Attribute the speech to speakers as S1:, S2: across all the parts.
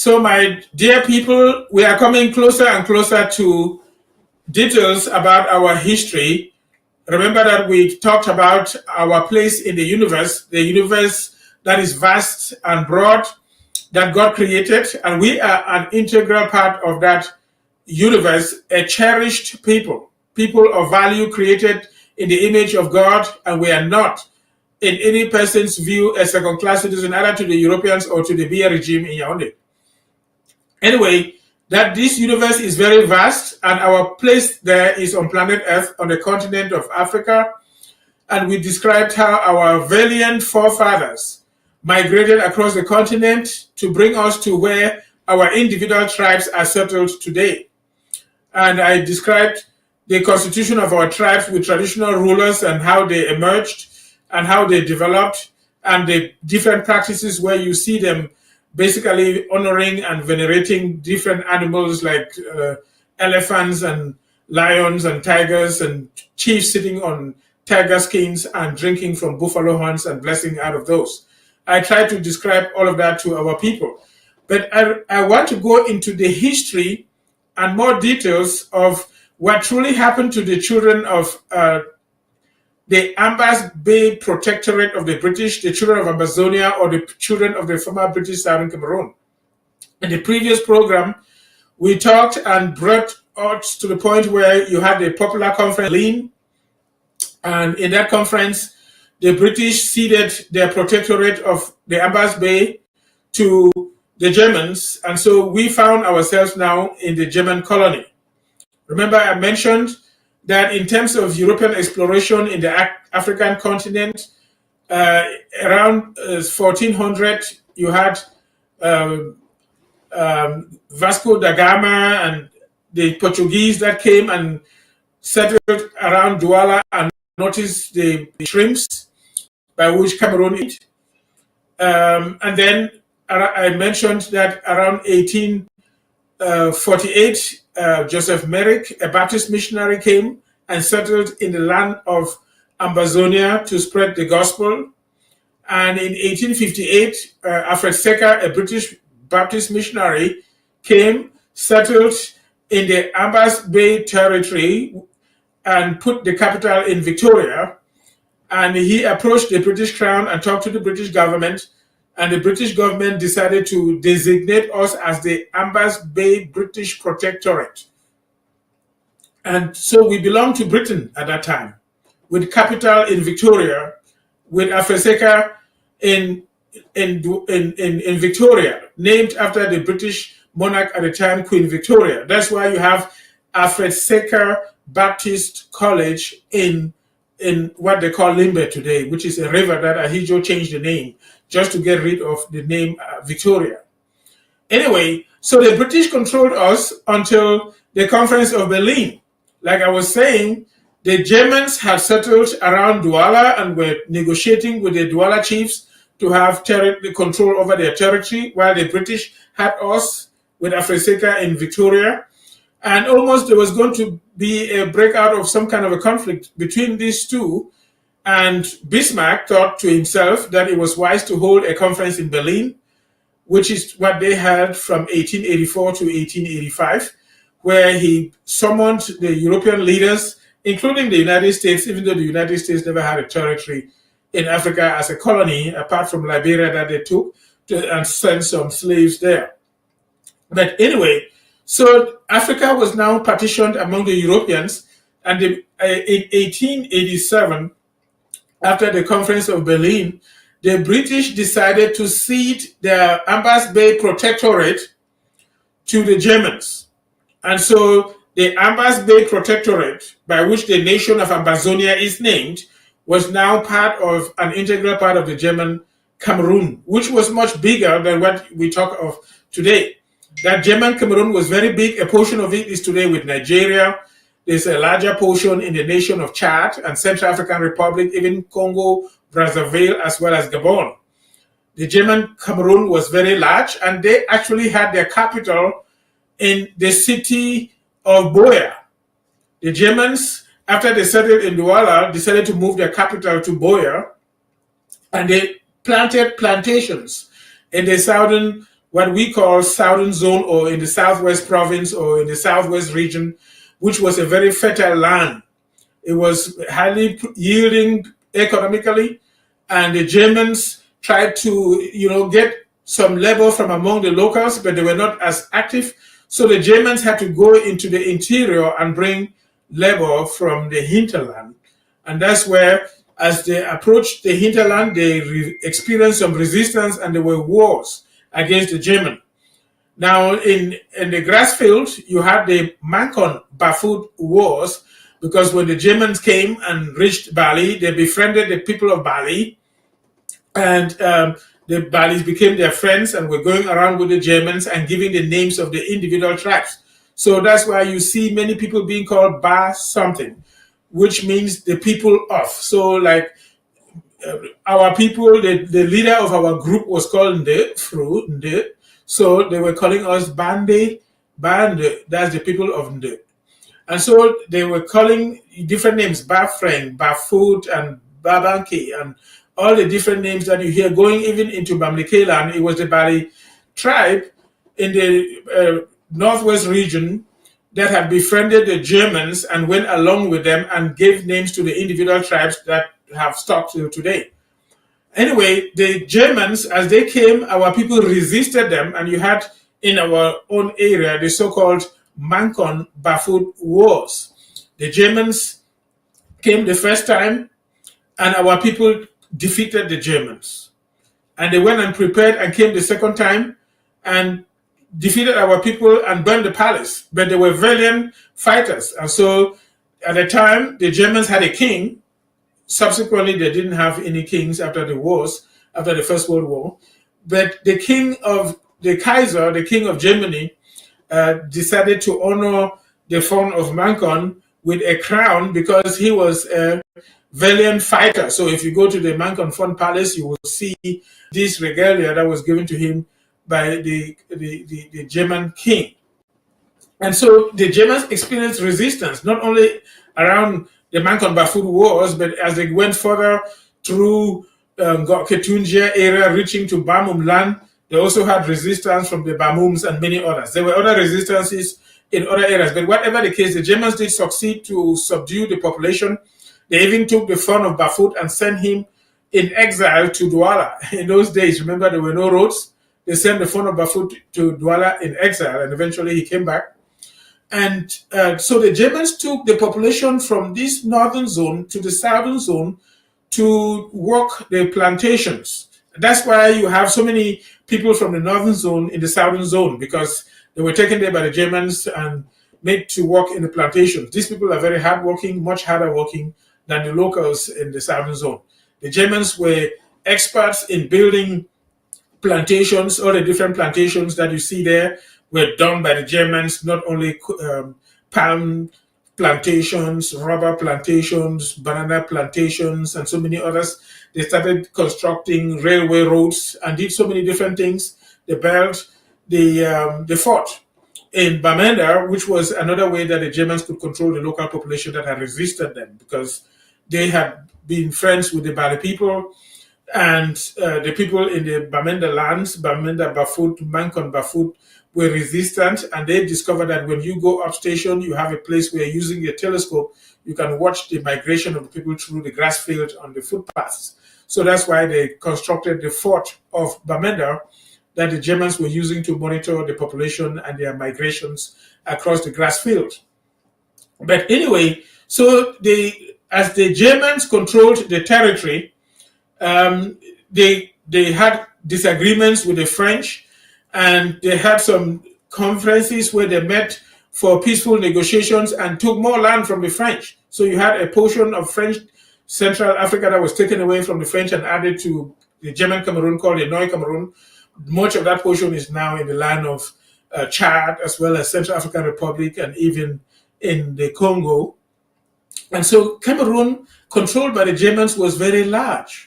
S1: So, my dear people, we are coming closer and closer to details about our history. Remember that we talked about our place in the universe that is vast and broad, that God created, and we are an integral part of that universe, a cherished people of value created in the image of God, and we are not, in any person's view, a second-class citizen, either to the Europeans or to the Biya regime in Yaoundé. Anyway, that this universe is very vast, and our place there is on planet Earth, on the continent of Africa. And we described how our valiant forefathers migrated across the continent to bring us to where our individual tribes are settled today. And I described the constitution of our tribes with traditional rulers and how they emerged and how they developed, and the different practices where you see them basically honoring and venerating different animals like elephants and lions and tigers, and chiefs sitting on tiger skins and drinking from buffalo horns and blessing out of those. I try to describe all of that to our people. But I want to go into the history and more details of what truly happened to the children of the Ambas Bay Protectorate of the British, the children of Amazonia, or the children of the former British Southern Cameroon. In the previous program, we talked and brought us to the point where you had the popular conference, Berlin, and in that conference, the British ceded their protectorate of the Ambas Bay to the Germans, and so we found ourselves now in the German colony. Remember, I mentioned that in terms of European exploration in the African continent, around 1400, you had Vasco da Gama and the Portuguese that came and settled around Douala and noticed the shrimps by which Cameroon eat. And then I mentioned that around 1848, Joseph Merrick, a Baptist missionary, came and settled in the land of Ambazonia to spread the gospel. And in 1858, Alfred Secker, a British Baptist missionary, came, settled in the Ambas Bay territory and put the capital in Victoria. And he approached the British Crown and talked to the British government, and the British government decided to designate us as the Ambas Bay British Protectorate. And so we belonged to Britain at that time, with capital in Victoria, with Afeseka in Victoria, named after the British monarch at the time, Queen Victoria. That's why you have Alfred Secker Baptist College in what they call Limbe today, which is a river that Ahijo changed the name just to get rid of the name Victoria. Anyway, so the British controlled us until the Conference of Berlin. Like I was saying, the Germans had settled around Douala and were negotiating with the Douala chiefs to have the control over their territory, while the British had us with Afreseka in Victoria. And almost there was going to be a breakout of some kind of a conflict between these two. And Bismarck thought to himself that it was wise to hold a conference in Berlin, which is what they had from 1884 to 1885, where he summoned the European leaders, including the United States, even though the United States never had a territory in Africa as a colony, apart from Liberia that they took and sent some slaves there. But anyway, so Africa was now partitioned among the Europeans, and in 1887, after the Conference of Berlin, the British decided to cede their Ambas Bay Protectorate to the Germans. And so the Ambas Bay Protectorate, by which the nation of Ambazonia is named, was now an integral part of the German Cameroon, which was much bigger than what we talk of today. That German Cameroon was very big. A portion of it is today with Nigeria. There's a larger portion in the nation of Chad and Central African Republic, even Congo, Brazzaville, as well as Gabon. The German Cameroon was very large, and they actually had their capital in the city of Boya. The Germans, after they settled in Douala, decided to move their capital to Boya, and they planted plantations in the southern what we call Southern Zone, or in the Southwest Province, or in the Southwest region, which was a very fertile land. It was highly yielding economically, and the Germans tried to, get some labor from among the locals, but they were not as active. So the Germans had to go into the interior and bring labor from the hinterland. And that's where, as they approached the hinterland, they experienced some resistance, and there were wars against the German. Now, in the grass field, you had the Mancon Bafut Wars, because when the Germans came and reached Bali, they befriended the people of Bali, and the Balis became their friends and were going around with the Germans and giving the names of the individual tribes. So that's why you see many people being called Ba something, which means the people of. So, like, our people, the leader of our group was called Nde, Fru, Nde. So they were calling us Bande, Bande, that's the people of Nde. And so they were calling different names, Bafreng, Bafut, and Babanki, and all the different names that you hear going even into Bamlikeland. It was the Bali tribe in the northwest region that had befriended the Germans and went along with them and gave names to the individual tribes that have stuck till today. Anyway, the Germans, as they came, our people resisted them, and you had in our own area the so-called Mancon Bafut Wars. The Germans came the first time, and our people defeated the Germans. And they went and prepared and came the second time and defeated our people and burned the palace. But they were valiant fighters. And so at the time, the Germans had a king. Subsequently, they didn't have any kings after the wars, after the First World War. But the Kaiser, the king of Germany, decided to honor the fount of Mancon with a crown because he was a valiant fighter. So if you go to the Mancon Font Palace, you will see this regalia that was given to him by the German king. And so the Germans experienced resistance, not only around the Mancon Bafut Wars, but as they went further through Ketunjia area, reaching to Bamum land, they also had resistance from the Bamums and many others. There were other resistances in other areas, but whatever the case, the Germans did succeed to subdue the population. They even took the fount of Bafut and sent him in exile to Douala. In those days, remember, there were no roads. They sent the fount of Bafut to Douala in exile, and eventually he came back. And so the Germans took the population from this northern zone to the southern zone to work the plantations. That's why you have so many people from the northern zone in the southern zone, because they were taken there by the Germans and made to work in the plantations. These people are very hardworking, much harder working than the locals in the southern zone. The Germans were experts in building plantations. All the different plantations that you see there were done by the Germans, not only palm plantations, rubber plantations, banana plantations, and so many others. They started constructing railway roads and did so many different things. They built the fort in Bamenda, which was another way that the Germans could control the local population that had resisted them, because they had been friends with the Bali people, and the people in the Bamenda lands, Bamenda Bafut, Mancon Bafut, were resistant, and they discovered that when you go up station, you have a place where, using a telescope, you can watch the migration of the people through the grass field on the footpaths. So that's why they constructed the fort of Bamenda that the Germans were using to monitor the population and their migrations across the grass field. But anyway, so as the Germans controlled the territory, they had disagreements with the French, and they had some conferences where they met for peaceful negotiations and took more land from the French. So you had a portion of French Central Africa that was taken away from the French and added to the German Cameroon, called the Neu Cameroon. Much of that portion is now in the land of Chad, as well as Central African Republic, and even in the Congo. And so Cameroon, controlled by the Germans, was very large.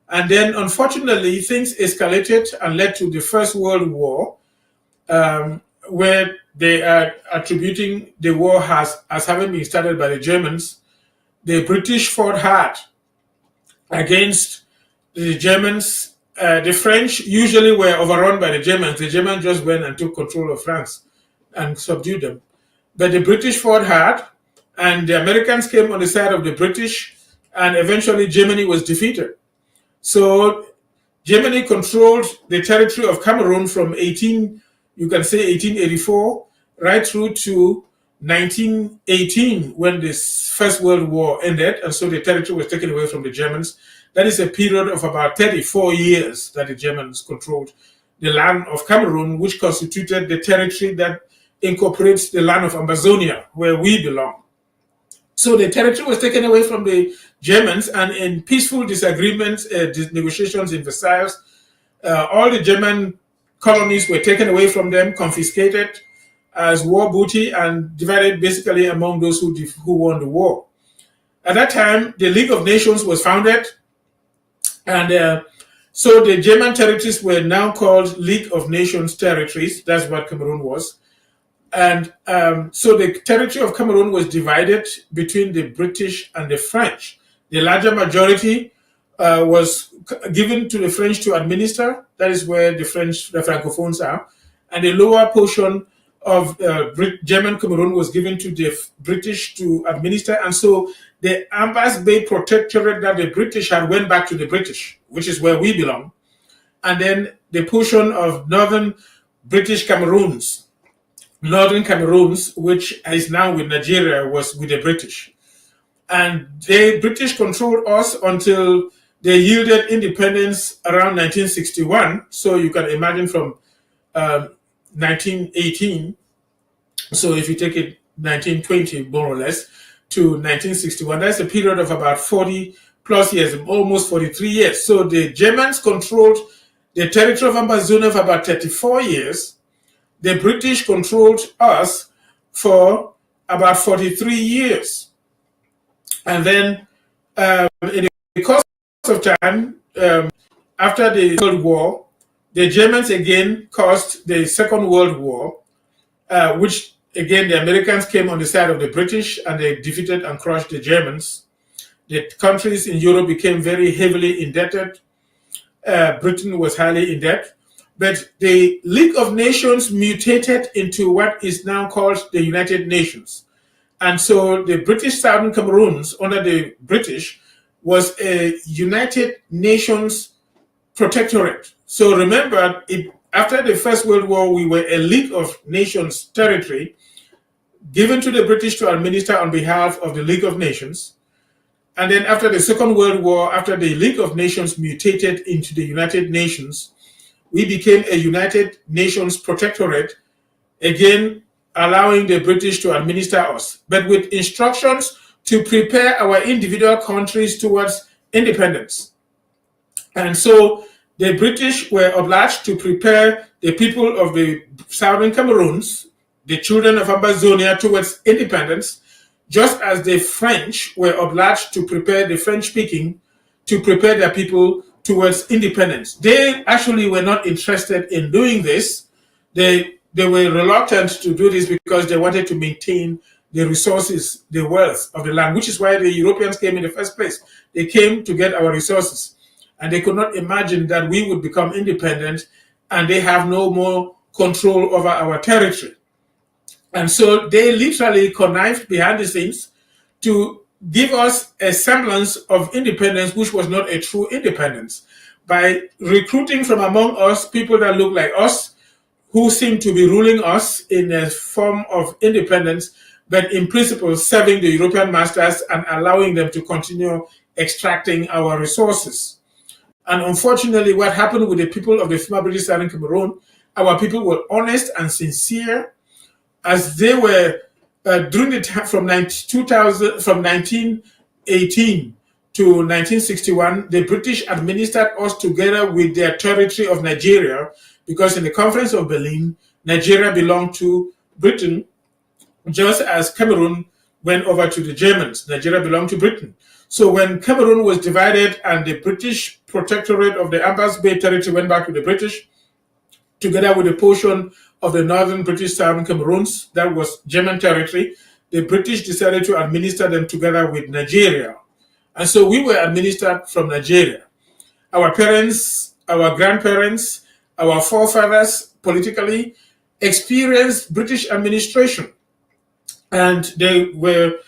S1: And then, unfortunately, things escalated and led to the First World War, where they are attributing the war as having been started by the Germans. The British fought hard against the Germans The French usually were overrun by the Germans. The Germans just went and took control of France and subdued them. But the British fought hard, and the Americans came on the side of the British, and eventually Germany was defeated. So Germany controlled the territory of Cameroon from 1884 right through to 1918, when this First World War ended, and so the territory was taken away from the Germans. That is a period of about 34 years that the Germans controlled the land of Cameroon, which constituted the territory that incorporates the land of Ambazonia, where we belong. So the territory was taken away from the Germans, and in peaceful disagreements, negotiations in Versailles, all the German colonies were taken away from them, confiscated as war booty, and divided basically among those who won the war. At that time, the League of Nations was founded, and so the German territories were now called League of Nations territories. That's what Cameroon was. And so the territory of Cameroon was divided between the British and the French. The larger majority was given to the French to administer. That is where the Francophones are. And the lower portion of German Cameroon was given to the British to administer. And so the Ambas Bay Protectorate that the British had went back to the British, which is where we belong. And then the portion of northern Cameroons, which is now with Nigeria, was with the British. And the British controlled us until they yielded independence around 1961. So you can imagine from 1918, so if you take it 1920 more or less, to 1961, that's a period of about 40 plus years, almost 43 years. So the Germans controlled the territory of Ambazonia for about 34 years. The British controlled us for about 43 years. And then in the course of time, after the World War, the Germans again caused the Second World War, which again the Americans came on the side of the British, and they defeated and crushed the Germans. The countries in Europe became very heavily indebted. Britain was highly in debt. But the League of Nations mutated into what is now called the United Nations. And so the British Southern Cameroons, under the British, was a United Nations protectorate. So remember, after the First World War, we were a League of Nations territory given to the British to administer on behalf of the League of Nations. And then after the Second World War, after the League of Nations mutated into the United Nations, we became a United Nations protectorate, again allowing the British to administer us, but with instructions to prepare our individual countries towards independence. And so the British were obliged to prepare the people of the Southern Cameroons, the children of Ambazonia, towards independence, just as the French were obliged to prepare the French-speaking to prepare their people towards independence. They actually were not interested in doing this. They were reluctant to do this because they wanted to maintain the resources, the wealth of the land, which is why the Europeans came in the first place. They came to get our resources, and they could not imagine that we would become independent and they have no more control over our territory. And so they literally connived behind the scenes to give us a semblance of independence, which was not a true independence, by recruiting from among us people that look like us, who seem to be ruling us in a form of independence, but in principle serving the European masters and allowing them to continue extracting our resources. And unfortunately, what happened with the people of the former British Southern Cameroon, our people were honest and sincere, as they were during the time from 1918 to 1961, the British administered us together with their territory of Nigeria, because in the Conference of Berlin, Nigeria belonged to Britain, just as Cameroon went over to the Germans. Nigeria belonged to Britain. So when Cameroon was divided and the British protectorate of the Ambas Bay territory went back to the British, together with a portion of the northern British Southern Cameroons, that was German territory, the British decided to administer them together with Nigeria. And so we were administered from Nigeria. Our parents our grandparents, our forefathers politically experienced British administration, and they were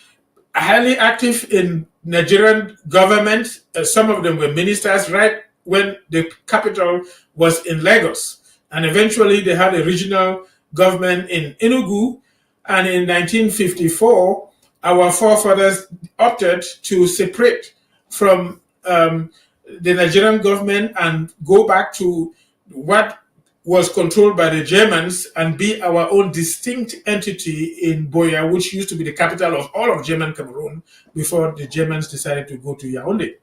S1: highly active in Nigerian government. Some of them were ministers right when the capital was in Lagos. And eventually they had a regional government in Enugu. And in 1954, our forefathers opted to separate from the Nigerian government and go back to what was controlled by the Germans and be our own distinct entity in Boya, which used to be the capital of all of German Cameroon before the Germans decided to go to Yaoundé.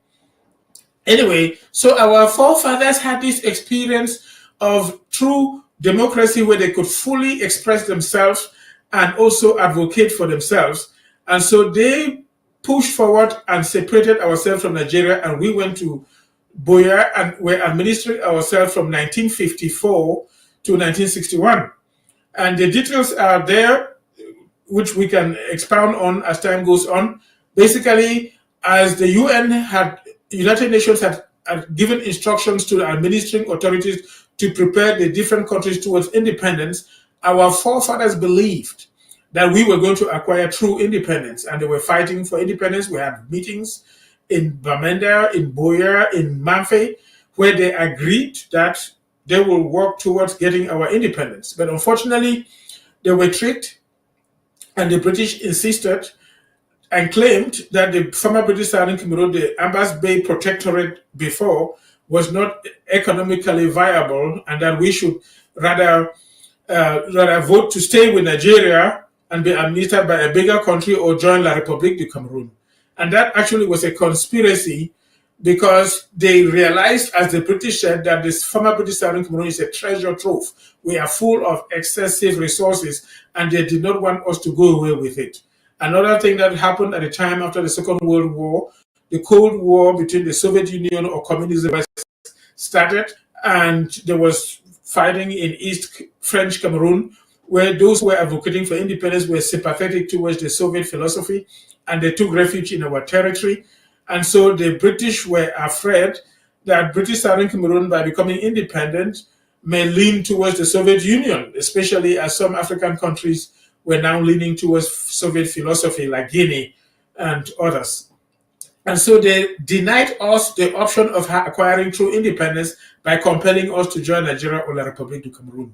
S1: Anyway, so our forefathers had this experience of true democracy where they could fully express themselves and also advocate for themselves. And so they pushed forward and separated ourselves from Nigeria, and we went to Boya and were administering ourselves from 1954 to 1961. And the details are there, which we can expound on as time goes on. Basically, as the United Nations had given instructions to the administering authorities to prepare the different countries towards independence, our forefathers believed that we were going to acquire true independence, and they were fighting for independence. We had meetings in Bamenda, in Boya, in Mamfe, where they agreed that they will work towards getting our independence. But unfortunately, they were tricked, and the British insisted and claimed that the former British Southern Cameroon, the Ambas Bay Protectorate before, was not economically viable, and that we should rather vote to stay with Nigeria and be administered by a bigger country or join La République du Cameroun. And that actually was a conspiracy because they realized, as the British said, that this former British Southern Cameroon is a treasure trove. We are full of excessive resources, and they did not want us to go away with it. Another thing that happened at the time after the Second World War, the Cold War between the Soviet Union or communism started, and there was fighting in East French Cameroon, where those who were advocating for independence were sympathetic towards the Soviet philosophy, and they took refuge in our territory. And so the British were afraid that British Southern Cameroon, by becoming independent, may lean towards the Soviet Union, especially as some African countries were now leaning towards Soviet philosophy, like Guinea and others. And so they denied us the option of acquiring true independence by compelling us to join Nigeria or La République du Cameroun.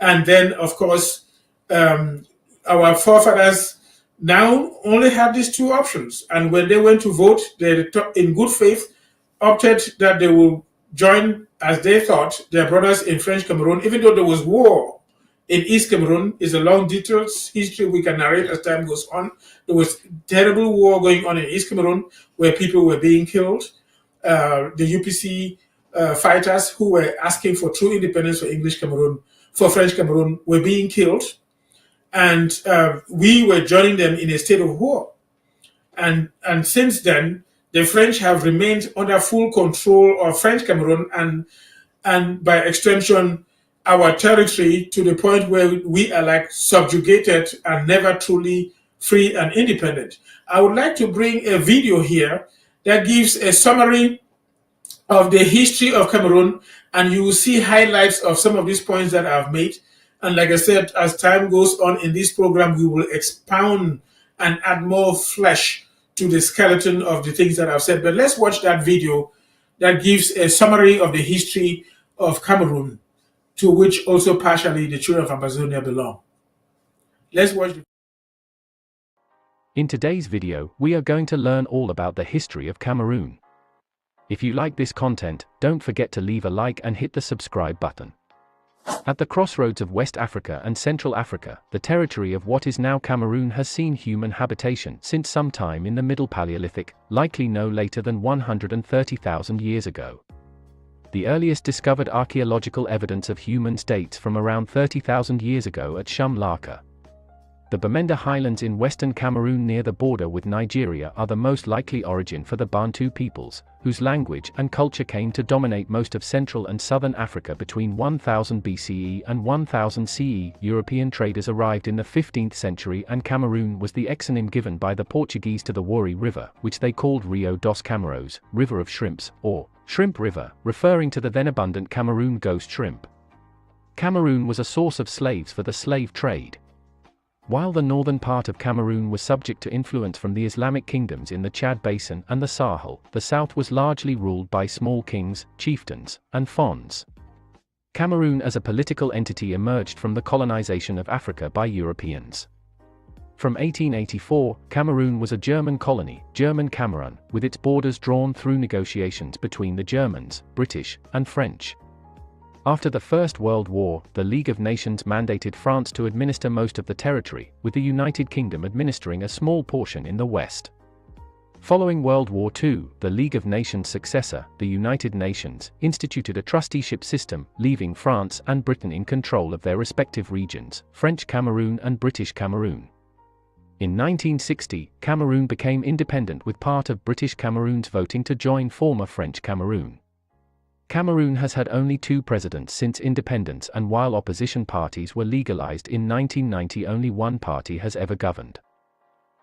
S1: And then, of course, our forefathers now only had these two options. And when they went to vote, they, in good faith, opted that they will join, as they thought, their brothers in French Cameroon, even though there was war in East Cameroon. Is a long, detailed history we can narrate as time goes on. There was terrible war going on in East Cameroon where people were being killed. The UPC fighters who were asking for true independence for French Cameroon were being killed. And we were joining them in a state of war. And since then, the French have remained under full control of French Cameroon and by extension, our territory, to the point where we are like subjugated and never truly free and independent. I would like to bring a video here that gives a summary of the history of Cameroon, and you will see highlights of some of these points that I've made. And like I said, as time goes on in this program, we will expound and add more flesh to the skeleton of the things that I've said. But let's watch that video that gives a summary of the history of Cameroon, to which also partially the children of Amazonia belong. Let's watch the
S2: In today's video, we are going to learn all about the history of Cameroon. If you like this content, don't forget to leave a like and hit the subscribe button. At the crossroads of West Africa and Central Africa, the territory of what is now Cameroon has seen human habitation since some time in the Middle Paleolithic, likely no later than 130,000 years ago. The earliest discovered archaeological evidence of humans dates from around 30,000 years ago at Shumlaka. The Bamenda Highlands in western Cameroon near the border with Nigeria are the most likely origin for the Bantu peoples, whose language and culture came to dominate most of Central and Southern Africa between 1000 BCE and 1000 CE. European traders arrived in the 15th century, and Cameroon was the exonym given by the Portuguese to the Wari River, which they called Rio dos Cameros, River of Shrimps, or Shrimp River, referring to the then abundant Cameroon ghost shrimp. Cameroon was a source of slaves for the slave trade. While the northern part of Cameroon was subject to influence from the Islamic kingdoms in the Chad Basin and the Sahel, the south was largely ruled by small kings, chieftains, and fons. Cameroon as a political entity emerged from the colonization of Africa by Europeans. From 1884, Cameroon was a German colony, German Cameroon, with its borders drawn through negotiations between the Germans, British, and French. After the First World War, the League of Nations mandated France to administer most of the territory, with the United Kingdom administering a small portion in the west. Following World War II, the League of Nations' successor, the United Nations, instituted a trusteeship system, leaving France and Britain in control of their respective regions, French Cameroon and British Cameroon. In 1960, Cameroon became independent, with part of British Cameroons voting to join former French Cameroon. Cameroon has had only 2 presidents since independence, and while opposition parties were legalized in 1990, only one party has ever governed.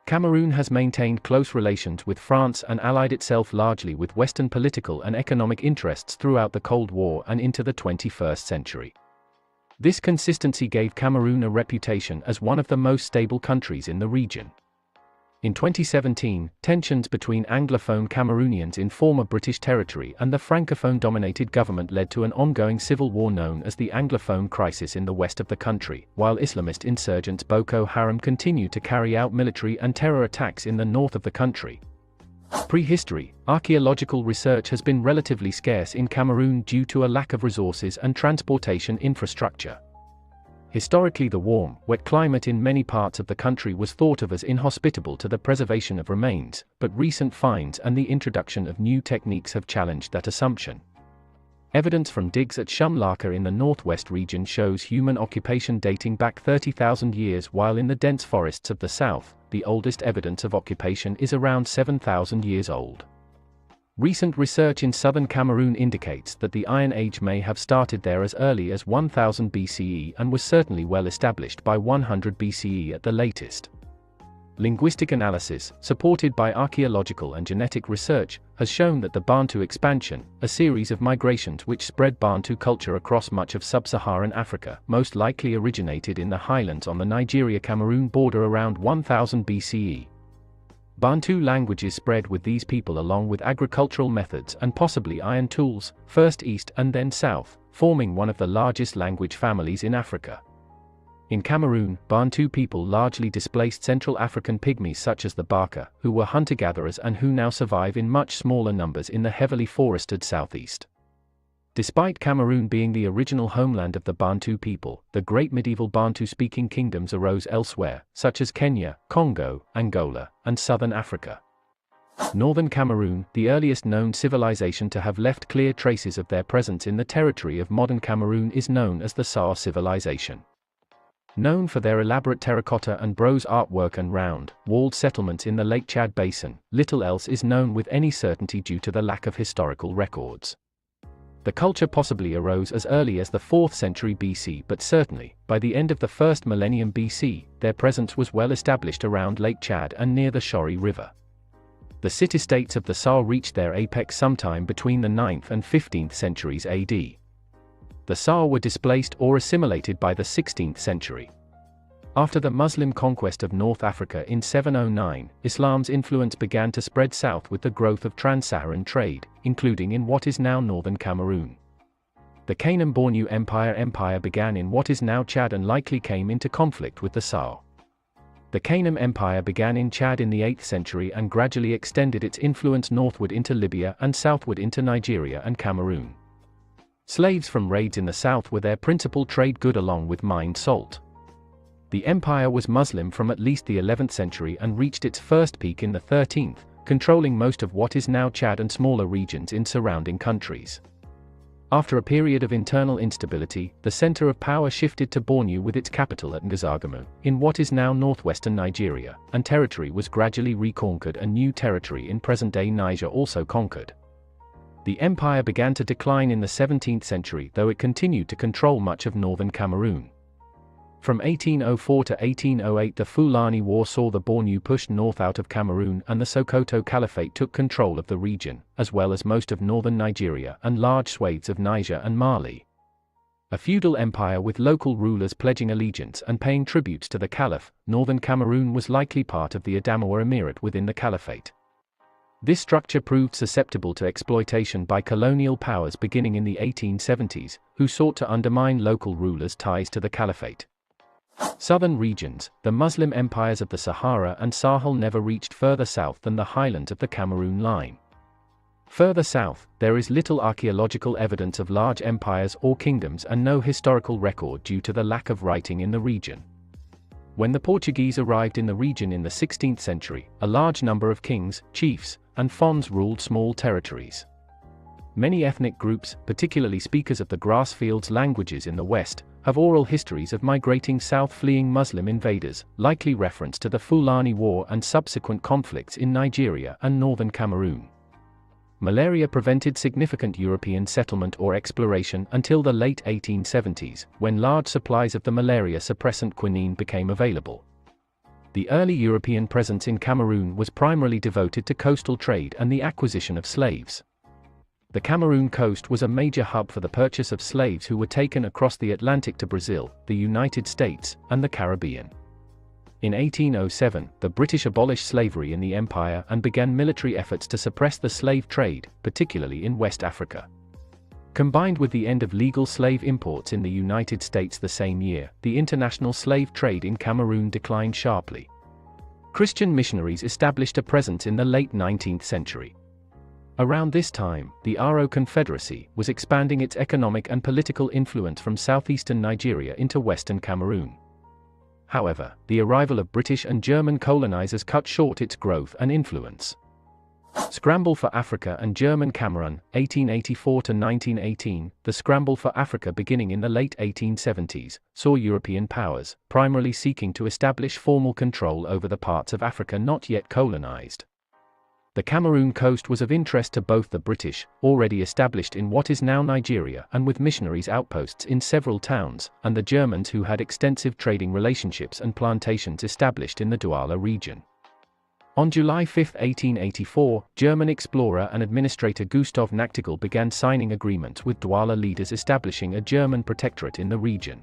S2: Cameroon has maintained close relations with France and allied itself largely with Western political and economic interests throughout the Cold War and into the 21st century. This consistency gave Cameroon a reputation as one of the most stable countries in the region. In 2017, tensions between Anglophone Cameroonians in former British territory and the Francophone-dominated government led to an ongoing civil war known as the Anglophone crisis in the west of the country, while Islamist insurgents Boko Haram continue to carry out military and terror attacks in the north of the country. Prehistory, archaeological research has been relatively scarce in Cameroon due to a lack of resources and transportation infrastructure. Historically, the warm, wet climate in many parts of the country was thought of as inhospitable to the preservation of remains, but recent finds and the introduction of new techniques have challenged that assumption. Evidence from digs at Shumlaka in the northwest region shows human occupation dating back 30,000 years, while in the dense forests of the south, the oldest evidence of occupation is around 7,000 years old. Recent research in southern Cameroon indicates that the Iron Age may have started there as early as 1000 BCE and was certainly well established by 100 BCE at the latest. Linguistic analysis, supported by archaeological and genetic research, has shown that the Bantu expansion, a series of migrations which spread Bantu culture across much of sub-Saharan Africa, most likely originated in the highlands on the Nigeria-Cameroon border around 1000 BCE. Bantu languages spread with these people along with agricultural methods and possibly iron tools, first east and then south, forming one of the largest language families in Africa. In Cameroon, Bantu people largely displaced Central African pygmies such as the Baka, who were hunter-gatherers and who now survive in much smaller numbers in the heavily forested southeast. Despite Cameroon being the original homeland of the Bantu people, the great medieval Bantu-speaking kingdoms arose elsewhere, such as Kenya, Congo, Angola, and southern Africa. Northern Cameroon, the earliest known civilization to have left clear traces of their presence in the territory of modern Cameroon, is known as the Saar civilization. Known for their elaborate terracotta and bronze artwork and round, walled settlements in the Lake Chad Basin, little else is known with any certainty due to the lack of historical records. The culture possibly arose as early as the 4th century BC, but certainly, by the end of the 1st millennium BC, their presence was well established around Lake Chad and near the Shori River. The city-states of the Saar reached their apex sometime between the 9th and 15th centuries AD. The Saar were displaced or assimilated by the 16th century. After the Muslim conquest of North Africa in 709, Islam's influence began to spread south with the growth of trans-Saharan trade, including in what is now northern Cameroon. The Kanem-Bornu Empire began in what is now Chad and likely came into conflict with the Saar. The Kanem Empire began in Chad in the 8th century and gradually extended its influence northward into Libya and southward into Nigeria and Cameroon. Slaves from raids in the south were their principal trade good along with mined salt. The empire was Muslim from at least the 11th century and reached its first peak in the 13th, controlling most of what is now Chad and smaller regions in surrounding countries. After a period of internal instability, the center of power shifted to Bornu with its capital at Ngazagamu, in what is now northwestern Nigeria, and territory was gradually reconquered and new territory in present-day Niger also conquered. The empire began to decline in the 17th century, though it continued to control much of northern Cameroon. From 1804 to 1808 the Fulani War saw the Bornu pushed north out of Cameroon, and the Sokoto Caliphate took control of the region, as well as most of northern Nigeria and large swathes of Niger and Mali. A feudal empire with local rulers pledging allegiance and paying tributes to the Caliph, northern Cameroon was likely part of the Adamawa Emirate within the Caliphate. This structure proved susceptible to exploitation by colonial powers beginning in the 1870s, who sought to undermine local rulers' ties to the Caliphate. Southern regions, the Muslim empires of the Sahara and Sahel never reached further south than the highlands of the Cameroon line. Further south, there is little archaeological evidence of large empires or kingdoms and no historical record due to the lack of writing in the region. When the Portuguese arrived in the region in the 16th century, a large number of kings, chiefs, and fons ruled small territories. Many ethnic groups, particularly speakers of the grassfields languages in the west, have oral histories of migrating south fleeing Muslim invaders, likely reference to the Fulani War and subsequent conflicts in Nigeria and northern Cameroon. Malaria prevented significant European settlement or exploration until the late 1870s, when large supplies of the malaria suppressant quinine became available. The early European presence in Cameroon was primarily devoted to coastal trade and the acquisition of slaves. The Cameroon coast was a major hub for the purchase of slaves who were taken across the Atlantic to Brazil, the United States, and the Caribbean. In 1807, the British abolished slavery in the empire and began military efforts to suppress the slave trade, particularly in West Africa. Combined with the end of legal slave imports in the United States the same year, the international slave trade in Cameroon declined sharply. Christian missionaries established a presence in the late 19th century. Around this time, the Aro Confederacy was expanding its economic and political influence from southeastern Nigeria into western Cameroon. However, the arrival of British and German colonizers cut short its growth and influence. Scramble for Africa and German Cameroon, 1884 to 1918, the Scramble for Africa beginning in the late 1870s, saw European powers, primarily seeking to establish formal control over the parts of Africa not yet colonized. The Cameroon coast was of interest to both the British, already established in what is now Nigeria and with missionaries outposts in several towns, and the Germans who had extensive trading relationships and plantations established in the Douala region. On July 5, 1884, German explorer and administrator Gustav Nachtigal began signing agreements with Douala leaders establishing a German protectorate in the region.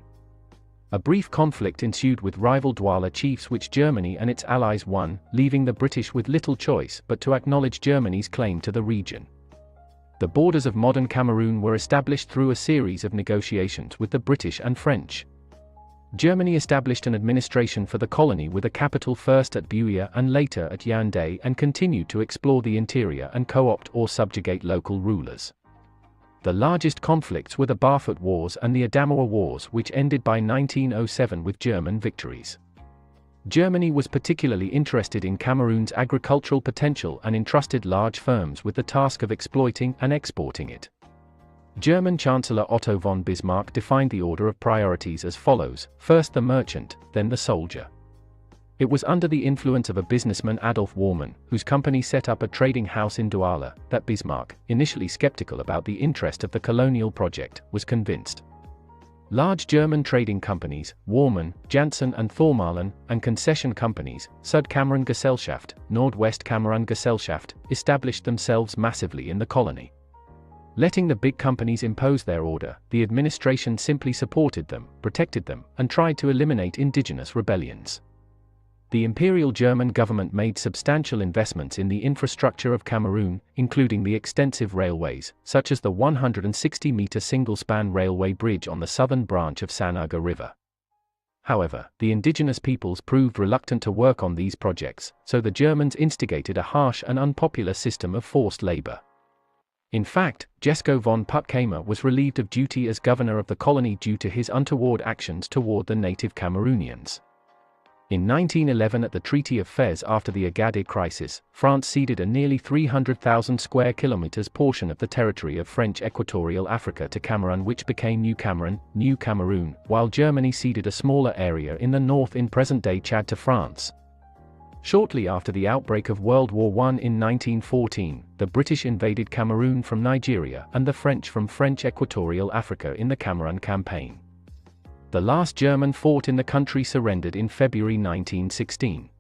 S2: A brief conflict ensued with rival Douala chiefs which Germany and its allies won, leaving the British with little choice but to acknowledge Germany's claim to the region. The borders of modern Cameroon were established through a series of negotiations with the British and French. Germany established an administration for the colony with a capital first at Buea and later at Yaoundé and continued to explore the interior and co-opt or subjugate local rulers. The largest conflicts were the Barfoot Wars and the Adamawa Wars, which ended by 1907 with German victories. Germany was particularly interested in Cameroon's agricultural potential and entrusted large firms with the task of exploiting and exporting it. German Chancellor Otto von Bismarck defined the order of priorities as follows: first the merchant, then the soldier. It was under the influence of a businessman Adolf Warman, whose company set up a trading house in Douala, that Bismarck, initially skeptical about the interest of the colonial project, was convinced. Large German trading companies, Warman, Janssen and Thormalen, and concession companies, Südkamerun Gesellschaft, Nordwest Kamerun Gesellschaft, established themselves massively in the colony. Letting the big companies impose their order, the administration simply supported them, protected them, and tried to eliminate indigenous rebellions. The Imperial German government made substantial investments in the infrastructure of Cameroon, including the extensive railways, such as the 160-meter single-span railway bridge on the southern branch of Sanaga River. However, the indigenous peoples proved reluctant to work on these projects, so the Germans instigated a harsh and unpopular system of forced labor. In fact, Jesko von Puttkamer was relieved of duty as governor of the colony due to his untoward actions toward the native Cameroonians. In 1911, at the Treaty of Fez, after the Agadir crisis, France ceded a nearly 300,000 square kilometers portion of the territory of French Equatorial Africa to Cameroon, which became New Cameroon, while Germany ceded a smaller area in the north in present-day Chad to France. Shortly after the outbreak of World War I in 1914, the British invaded Cameroon from Nigeria and the French from French Equatorial Africa in the Cameroon Campaign. The last German fort in the country surrendered in February 1916.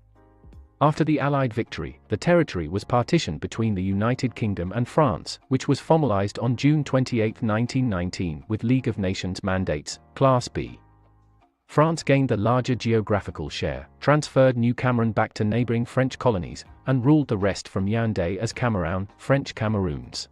S2: After the Allied victory, the territory was partitioned between the United Kingdom and France, which was formalized on June 28, 1919, with League of Nations mandates, Class B. France gained the larger geographical share, transferred New Cameroon back to neighboring French colonies, and ruled the rest from Yaoundé as Cameroun, French Cameroons.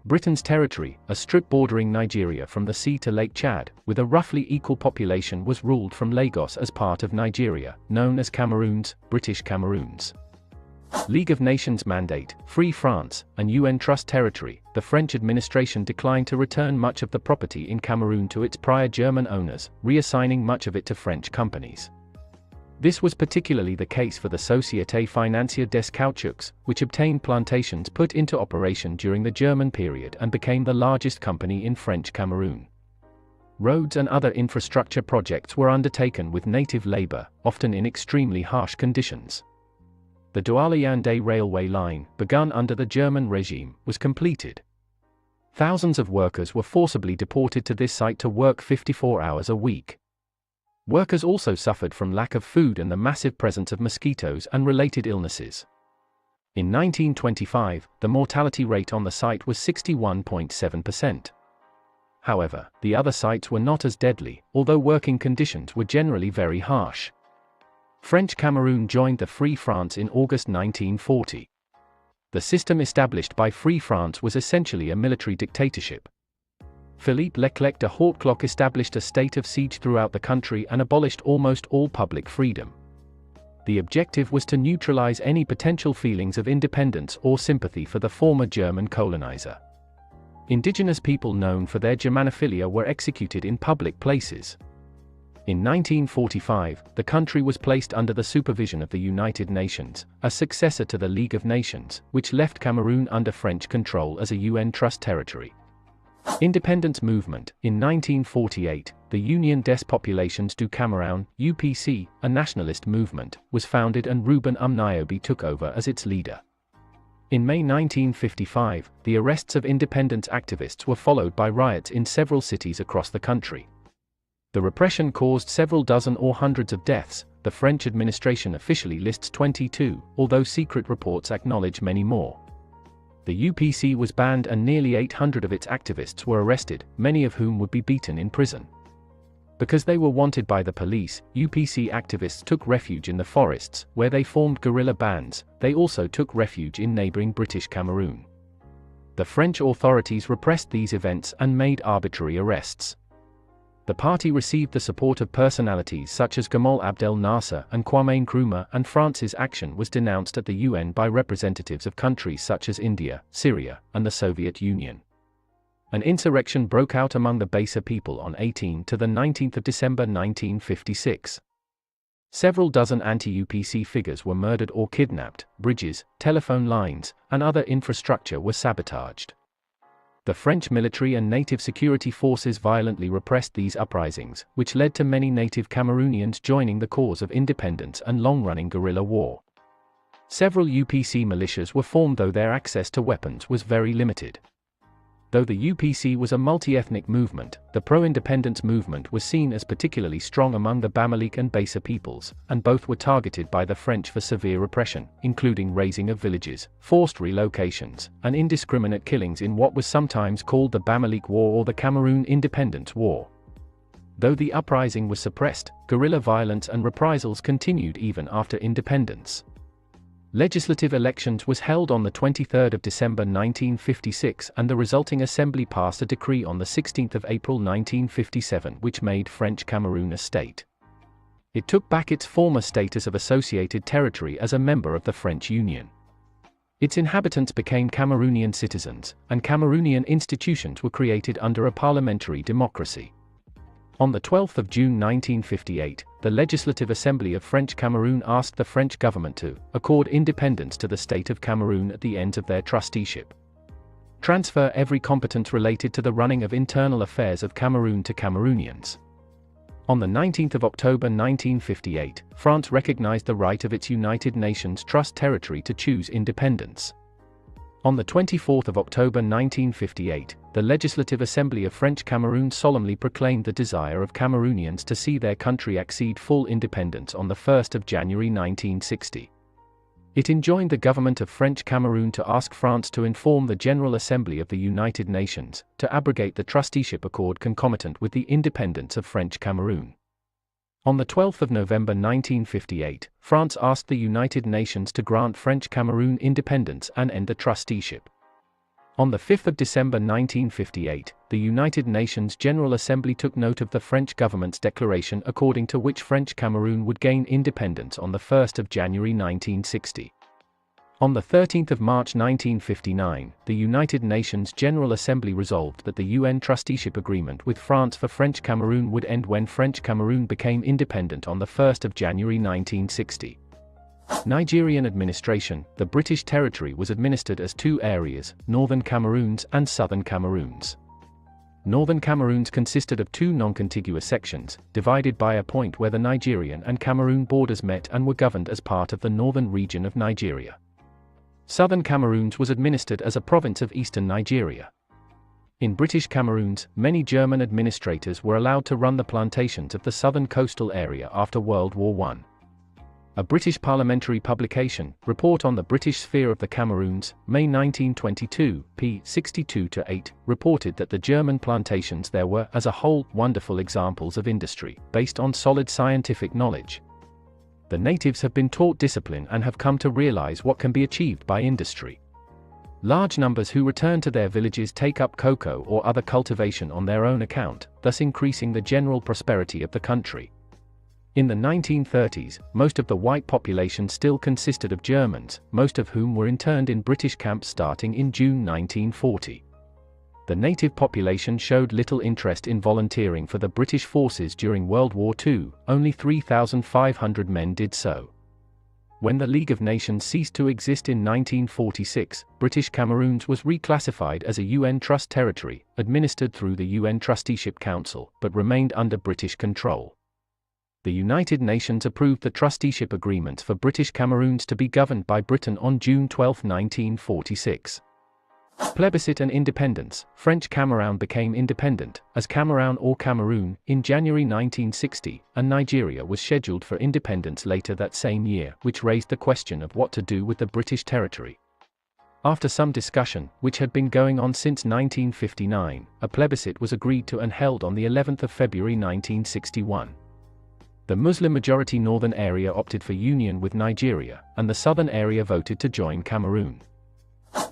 S2: Britain's territory, a strip bordering Nigeria from the sea to Lake Chad, with a roughly equal population, was ruled from Lagos as part of Nigeria, known as Cameroons, British Cameroons. League of Nations mandate, Free France, and UN Trust territory, the French administration declined to return much of the property in Cameroon to its prior German owners, reassigning much of it to French companies. This was particularly the case for the Société Financière des Caoutchoucs, which obtained plantations put into operation during the German period and became the largest company in French Cameroon. Roads and other infrastructure projects were undertaken with native labor, often in extremely harsh conditions. The Douala-Yaoundé railway line, begun under the German regime, was completed. Thousands of workers were forcibly deported to this site to work 54 hours a week. Workers also suffered from lack of food and the massive presence of mosquitoes and related illnesses. In 1925, the mortality rate on the site was 61.7%. However, the other sites were not as deadly, although working conditions were generally very harsh. French Cameroon joined the Free France in August 1940. The system established by Free France was essentially a military dictatorship. Philippe Leclerc de Hautecloque established a state of siege throughout the country and abolished almost all public freedom. The objective was to neutralize any potential feelings of independence or sympathy for the former German colonizer. Indigenous people known for their Germanophilia were executed in public places. In 1945, the country was placed under the supervision of the United Nations, a successor to the League of Nations, which left Cameroon under French control as a UN Trust territory. Independence movement. In 1948, the Union des Populations du Cameroun, UPC, a nationalist movement, was founded and Ruben Niobe took over as its leader. In May 1955, the arrests of independence activists were followed by riots in several cities across the country. The repression caused several dozen or hundreds of deaths. The French administration officially lists 22, although secret reports acknowledge many more. The UPC was banned and nearly 800 of its activists were arrested, many of whom would be beaten in prison. Because they were wanted by the police, UPC activists took refuge in the forests, where they formed guerrilla bands. They also took refuge in neighboring British Cameroon. The French authorities repressed these events and made arbitrary arrests. The party received the support of personalities such as Gamal Abdel Nasser and Kwame Nkrumah, and France's action was denounced at the UN by representatives of countries such as India, Syria, and the Soviet Union. An insurrection broke out among the Bassa people on 18 to 19 December 1956. Several dozen anti-UPC figures were murdered or kidnapped, bridges, telephone lines, and other infrastructure were sabotaged. The French military and native security forces violently repressed these uprisings, which led to many native Cameroonians joining the cause of independence and long-running guerrilla war. Several UPC militias were formed, though their access to weapons was very limited. Though the UPC was a multi-ethnic movement, the pro-independence movement was seen as particularly strong among the Bamalik and Bassa peoples, and both were targeted by the French for severe repression, including razing of villages, forced relocations, and indiscriminate killings in what was sometimes called the Bamalik War or the Cameroon Independence War. Though the uprising was suppressed, guerrilla violence and reprisals continued even after independence. Legislative elections was held on the 23rd of December 1956, and the resulting assembly passed a decree on the 16th of April 1957 which made French Cameroon a state. It took back its former status of associated territory as a member of the French Union. Its inhabitants became Cameroonian citizens, and Cameroonian institutions were created under a parliamentary democracy. On the 12th of June 1958, the Legislative Assembly of French Cameroon asked the French government to accord independence to the state of Cameroon at the end of their trusteeship. Transfer every competence related to the running of internal affairs of Cameroon to Cameroonians. On the 19th of October 1958, France recognized the right of its United Nations Trust territory to choose independence. On the 24th of October 1958, the Legislative Assembly of French Cameroon solemnly proclaimed the desire of Cameroonians to see their country accede full independence on the 1st of January 1960. It enjoined the government of French Cameroon to ask France to inform the General Assembly of the United Nations to abrogate the trusteeship accord concomitant with the independence of French Cameroon. On the 12th of November 1958, France asked the United Nations to grant French Cameroon independence and end the trusteeship. On the 5th of December 1958, the United Nations General Assembly took note of the French government's declaration according to which French Cameroon would gain independence on the 1st of January 1960. On the 13th of March 1959, the United Nations General Assembly resolved that the UN trusteeship agreement with France for French Cameroon would end when French Cameroon became independent on the 1st of January 1960. Nigerian administration. The British territory was administered as two areas, Northern Cameroons and Southern Cameroons. Northern Cameroons consisted of two non-contiguous sections, divided by a point where the Nigerian and Cameroon borders met and were governed as part of the northern region of Nigeria. Southern Cameroons was administered as a province of eastern Nigeria. In British Cameroons, many German administrators were allowed to run the plantations of the southern coastal area after World War I. A British parliamentary publication, Report on the British Sphere of the Cameroons, May 1922, p. 62-8, reported that the German plantations there were, as a whole, wonderful examples of industry, based on solid scientific knowledge. The natives have been taught discipline and have come to realize what can be achieved by industry. Large numbers who return to their villages take up cocoa or other cultivation on their own account, thus increasing the general prosperity of the country. In the 1930s, most of the white population still consisted of Germans, most of whom were interned in British camps starting in June 1940. The native population showed little interest in volunteering for the British forces during World War II, only 3,500 men did so. When the League of Nations ceased to exist in 1946, British Cameroons was reclassified as a UN Trust territory, administered through the UN Trusteeship Council, but remained under British control. The United Nations approved the trusteeship agreements for British Cameroons to be governed by Britain on June 12, 1946. Plebiscite and independence. French Cameroun became independent, as Cameroun or Cameroon, in January 1960, and Nigeria was scheduled for independence later that same year, which raised the question of what to do with the British territory. After some discussion, which had been going on since 1959, a plebiscite was agreed to and held on the 11th of February 1961. The Muslim-majority northern area opted for union with Nigeria, and the southern area voted to join Cameroon.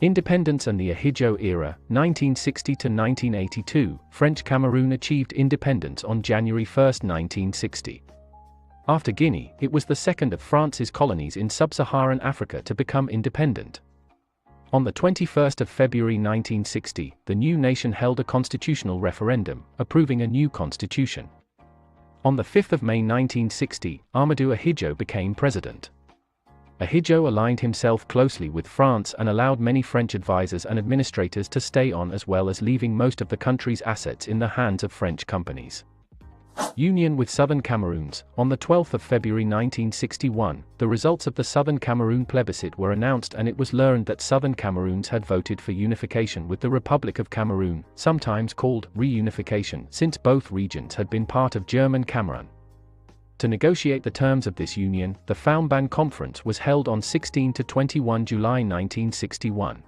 S2: Independence and the Ahidjo era, 1960 to 1982, French Cameroon achieved independence on January 1, 1960. After Guinea, it was the second of France's colonies in sub-Saharan Africa to become independent. On the 21st of February 1960, the new nation held a constitutional referendum, approving a new constitution. On the 5th of May 1960, Amadou Ahidjo became president. Ahidjo aligned himself closely with France and allowed many French advisors and administrators to stay on, as well as leaving most of the country's assets in the hands of French companies. Union with Southern Cameroons. On the 12th of February 1961, the results of the Southern Cameroon plebiscite were announced, and it was learned that Southern Cameroons had voted for unification with the Republic of Cameroon, sometimes called reunification, since both regions had been part of German Cameroon. To negotiate the terms of this union, the Foumban Conference was held on 16 to 21 July 1961.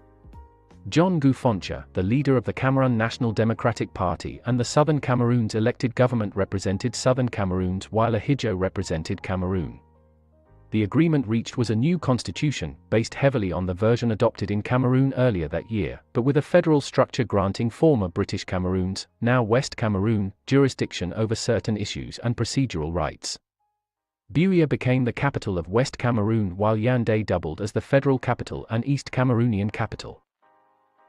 S2: John Goufoncha, the leader of the Cameroon National Democratic Party and the Southern Cameroons elected government, represented Southern Cameroons while Ahidjo represented Cameroon. The agreement reached was a new constitution, based heavily on the version adopted in Cameroon earlier that year, but with a federal structure granting former British Cameroons, now West Cameroon, jurisdiction over certain issues and procedural rights. Buea became the capital of West Cameroon while Yaoundé doubled as the federal capital and East Cameroonian capital.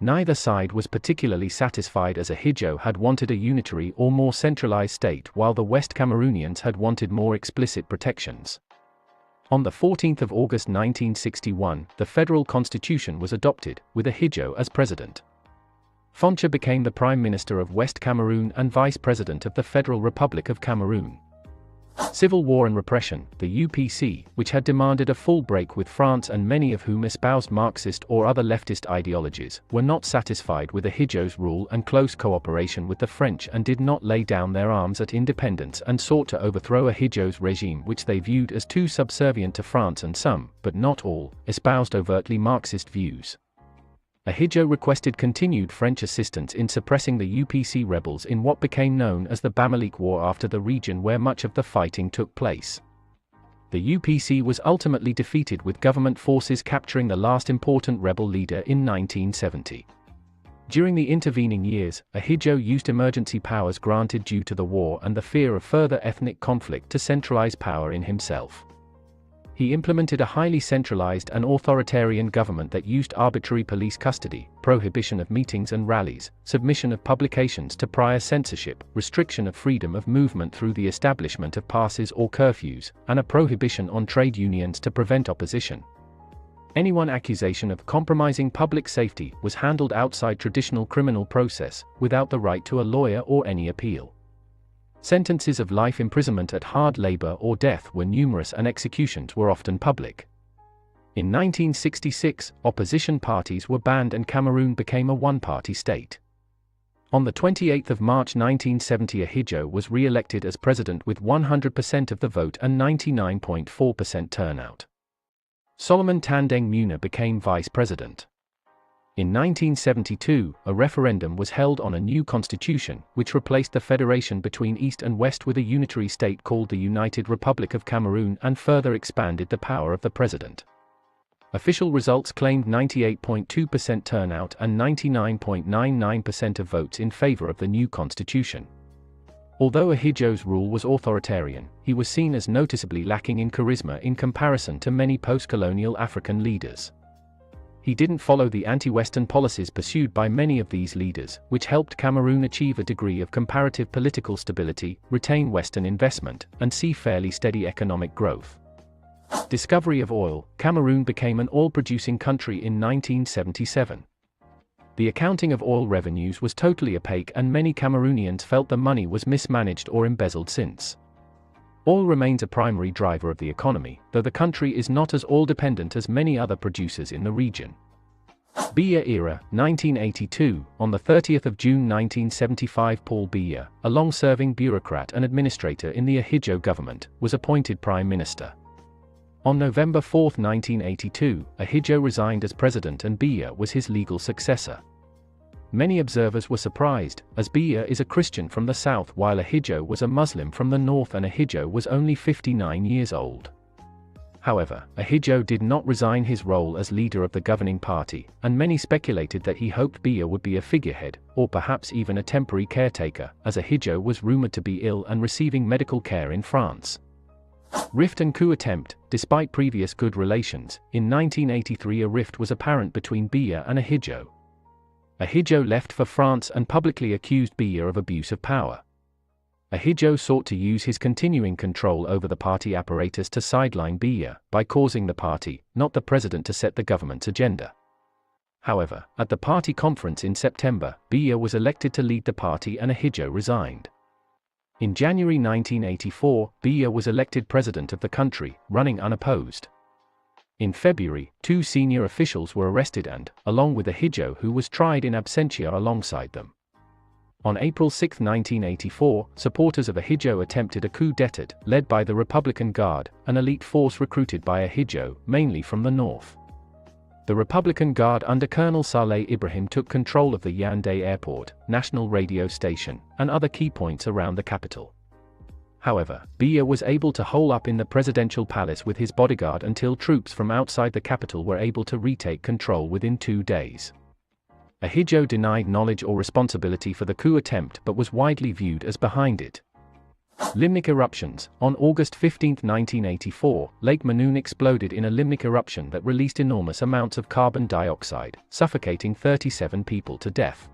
S2: Neither side was particularly satisfied, as Ahidjo had wanted a unitary or more centralized state, while the West Cameroonians had wanted more explicit protections. On the 14th of August 1961, the federal constitution was adopted, with Ahidjo as president. Foncha became the Prime Minister of West Cameroon and Vice President of the Federal Republic of Cameroon. Civil war and repression, the UPC, which had demanded a full break with France and many of whom espoused Marxist or other leftist ideologies, were not satisfied with Ahidjo's rule and close cooperation with the French and did not lay down their arms at independence and sought to overthrow Ahidjo's regime, which they viewed as too subservient to France, and some, but not all, espoused overtly Marxist views. Ahidjo requested continued French assistance in suppressing the UPC rebels in what became known as the Bamileke War, after the region where much of the fighting took place. The UPC was ultimately defeated, with government forces capturing the last important rebel leader in 1970. During the intervening years, Ahidjo used emergency powers granted due to the war and the fear of further ethnic conflict to centralize power in himself. He implemented a highly centralized and authoritarian government that used arbitrary police custody, prohibition of meetings and rallies, submission of publications to prior censorship, restriction of freedom of movement through the establishment of passes or curfews, and a prohibition on trade unions to prevent opposition. Anyone accusation of compromising public safety was handled outside traditional criminal process, without the right to a lawyer or any appeal. Sentences of life imprisonment at hard labor or death were numerous, and executions were often public. In 1966, opposition parties were banned and Cameroon became a one-party state. On the 28th of March 1970, Ahidjo was re-elected as president with 100% of the vote and 99.4% turnout. Solomon Tandeng Muna became vice president. In 1972, a referendum was held on a new constitution, which replaced the federation between East and West with a unitary state called the United Republic of Cameroon, and further expanded the power of the president. Official results claimed 98.2% turnout and 99.99% of votes in favor of the new constitution. Although Ahidjo's rule was authoritarian, he was seen as noticeably lacking in charisma in comparison to many post-colonial African leaders. He didn't follow the anti-Western policies pursued by many of these leaders, which helped Cameroon achieve a degree of comparative political stability, retain Western investment, and see fairly steady economic growth. Discovery of oil, Cameroon became an oil-producing country in 1977. The accounting of oil revenues was totally opaque, and many Cameroonians felt the money was mismanaged or embezzled since. Oil remains a primary driver of the economy, though the country is not as oil-dependent as many other producers in the region. Biya era, 1982, on the 30th of June 1975, Paul Biya, a long-serving bureaucrat and administrator in the Ahidjo government, was appointed prime minister. On November 4, 1982, Ahidjo resigned as president and Biya was his legal successor. Many observers were surprised, as Biya is a Christian from the south while Ahidjo was a Muslim from the north, and Ahidjo was only 59 years old. However, Ahidjo did not resign his role as leader of the governing party, and many speculated that he hoped Biya would be a figurehead, or perhaps even a temporary caretaker, as Ahidjo was rumored to be ill and receiving medical care in France. Rift and coup attempt. Despite previous good relations, in 1983 a rift was apparent between Biya and Ahidjo. Ahidjo left for France and publicly accused Biya of abuse of power. Ahidjo sought to use his continuing control over the party apparatus to sideline Biya, by causing the party, not the president, to set the government's agenda. However, at the party conference in September, Biya was elected to lead the party and Ahidjo resigned. In January 1984, Biya was elected president of the country, running unopposed. In February, 2 senior officials were arrested and, along with Ahidjo, who was tried in absentia alongside them. On April 6, 1984, supporters of Ahidjo attempted a coup d'état, led by the Republican Guard, an elite force recruited by Ahidjo, mainly from the north. The Republican Guard under Colonel Saleh Ibrahim took control of the Yaoundé airport, national radio station, and other key points around the capital. However, Biya was able to hole up in the presidential palace with his bodyguard until troops from outside the capital were able to retake control within 2 days. Ahidjo denied knowledge or responsibility for the coup attempt but was widely viewed as behind it. Limnic eruptions. On August 15, 1984, Lake Manoon exploded in a limnic eruption that released enormous amounts of carbon dioxide, suffocating 37 people to death.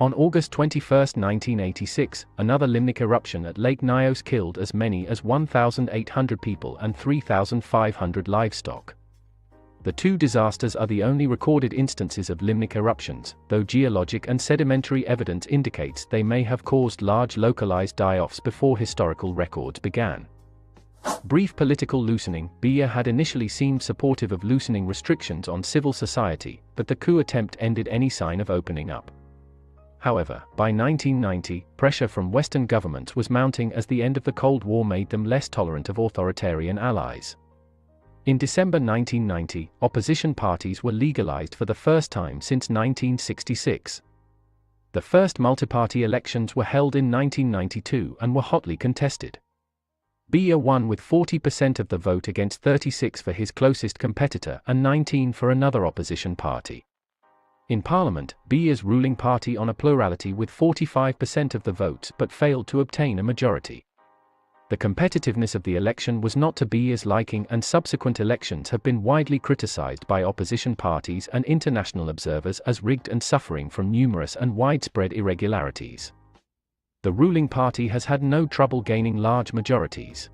S2: On August 21, 1986, another limnic eruption at Lake Nyos killed as many as 1,800 people and 3,500 livestock. The two disasters are the only recorded instances of limnic eruptions, though geologic and sedimentary evidence indicates they may have caused large localized die-offs before historical records began. Brief political loosening. Biya had initially seemed supportive of loosening restrictions on civil society, but the coup attempt ended any sign of opening up. However, by 1990, pressure from Western governments was mounting as the end of the Cold War made them less tolerant of authoritarian allies. In December 1990, opposition parties were legalized for the first time since 1966. The first multi-party elections were held in 1992 and were hotly contested. Biya won with 40% of the vote against 36 for his closest competitor and 19 for another opposition party. In Parliament, Biya's ruling party won a plurality with 45% of the votes but failed to obtain a majority. The competitiveness of the election was not to Biya's liking, and subsequent elections have been widely criticized by opposition parties and international observers as rigged and suffering from numerous and widespread irregularities. The ruling party has had no trouble gaining large majorities.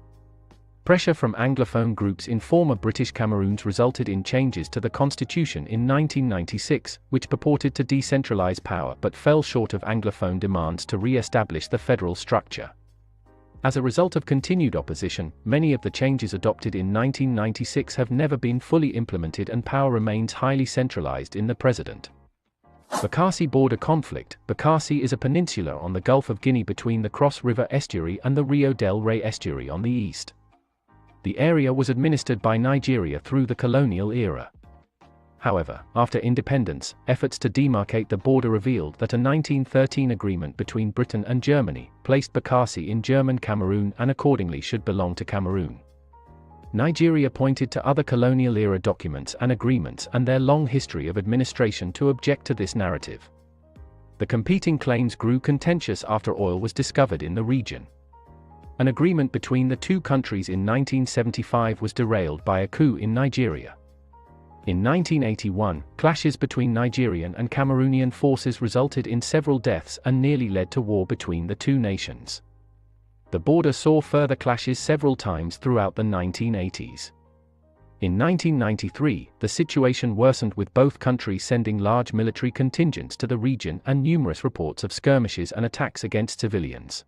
S2: Pressure from Anglophone groups in former British Cameroons resulted in changes to the constitution in 1996, which purported to decentralize power but fell short of Anglophone demands to re-establish the federal structure. As a result of continued opposition, many of the changes adopted in 1996 have never been fully implemented and power remains highly centralized in the president. Bakassi border conflict. Bakassi is a peninsula on the Gulf of Guinea between the Cross River estuary and the Rio del Rey estuary on the east. The area was administered by Nigeria through the colonial era. However, after independence, efforts to demarcate the border revealed that a 1913 agreement between Britain and Germany placed Bakassi in German Cameroon and accordingly should belong to Cameroon. Nigeria pointed to other colonial-era documents and agreements and their long history of administration to object to this narrative. The competing claims grew contentious after oil was discovered in the region. An agreement between the two countries in 1975 was derailed by a coup in Nigeria. In 1981, clashes between Nigerian and Cameroonian forces resulted in several deaths and nearly led to war between the two nations. The border saw further clashes several times throughout the 1980s. In 1993, the situation worsened with both countries sending large military contingents to the region and numerous reports of skirmishes and attacks against civilians.